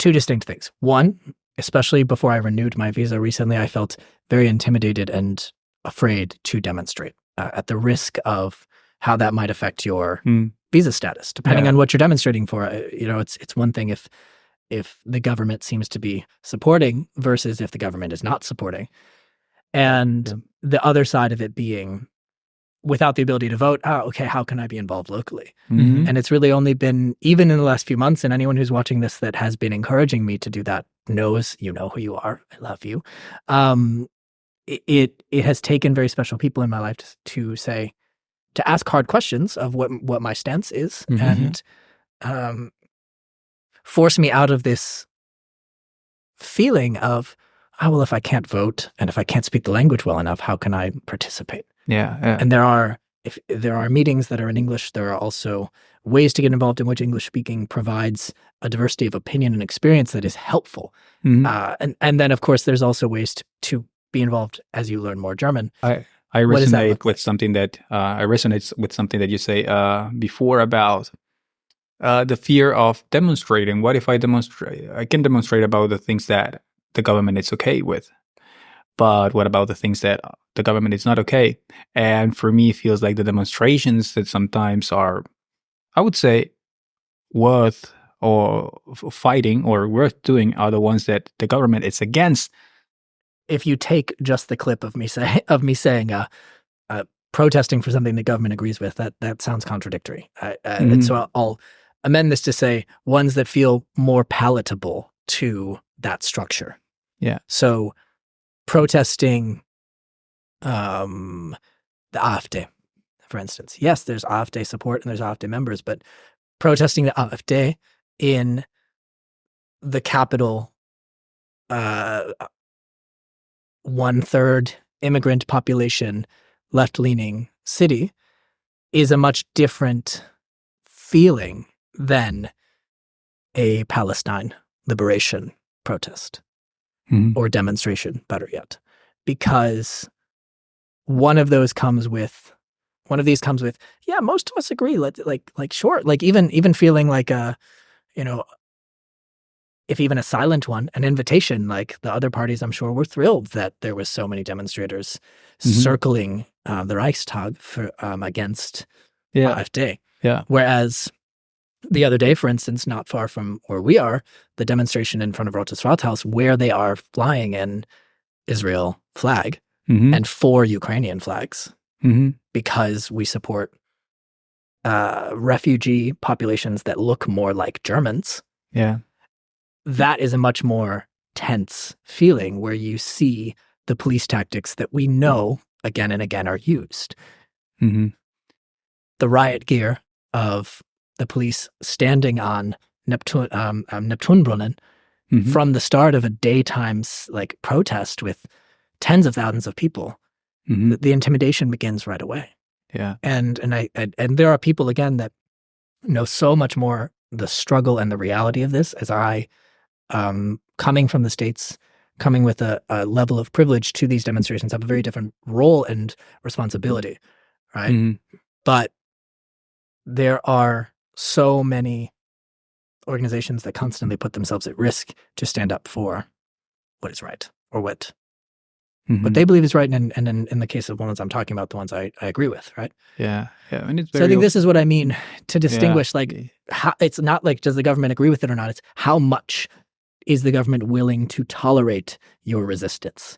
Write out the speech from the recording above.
two distinct things. One, especially before I renewed my visa recently, I felt very intimidated and afraid to demonstrate at the risk of how that might affect your visa status, depending on what you're demonstrating for. It's one thing if the government seems to be supporting versus if the government is not supporting. And the other side of it being without the ability to vote, okay, how can I be involved locally? And it's really only been, even in the last few months, and anyone who's watching this that has been encouraging me to do that knows you know who you are. I love you. It has taken very special people in my life to ask hard questions of what my stance is and force me out of this feeling of, well, if I can't vote and if I can't speak the language well enough, how can I participate? And if there are meetings that are in English, there are also ways to get involved in which English speaking provides a diversity of opinion and experience that is helpful. And then, of course, there's also ways to be involved as you learn more German. I resonate with something that you say before about the fear of demonstrating. What if I demonstrate? I can demonstrate about the things that the government is okay with, but what about the things that the government is not okay? And for me, it feels like the demonstrations that sometimes are, I would say, worth or fighting or worth doing are the ones that the government is against. If you take just the clip of me saying protesting for something the government agrees with, that sounds contradictory. And so I'll amend this to say ones that feel more palatable to that structure. So protesting the AfD, for instance. Yes, there's AfD support and there's AfD members, but protesting the AfD in the capital, 1/3 immigrant population, left-leaning city is a much different feeling than a Palestine liberation protest or demonstration, better yet, because one of these comes with, yeah, most of us agree. Sure, even feeling like if even a silent one, an invitation, like the other parties, I'm sure were thrilled that there was so many demonstrators circling the Reichstag against AfD. Whereas the other day, for instance, not far from where we are, the demonstration in front of Rotes Rathaus, where they are flying an Israel flag and 4 Ukrainian flags because we support refugee populations that look more like Germans. That is a much more tense feeling where you see the police tactics that we know again and again are used. The riot gear of the police standing on Neptunbrunnen from the start of a daytime protest with tens of thousands of people, the intimidation begins right away. And there are people again that know so much more the struggle and the reality of this as I, coming from the States, coming with a level of privilege to these demonstrations, have a very different role and responsibility, right? But there are so many organizations that constantly put themselves at risk to stand up for what is right or what they believe is right. And in the case of the ones I'm talking about, the ones I agree with, right? And it's so I think this is what I mean to distinguish, how, it's not like, does the government agree with it or not? It's how much is the government willing to tolerate your resistance?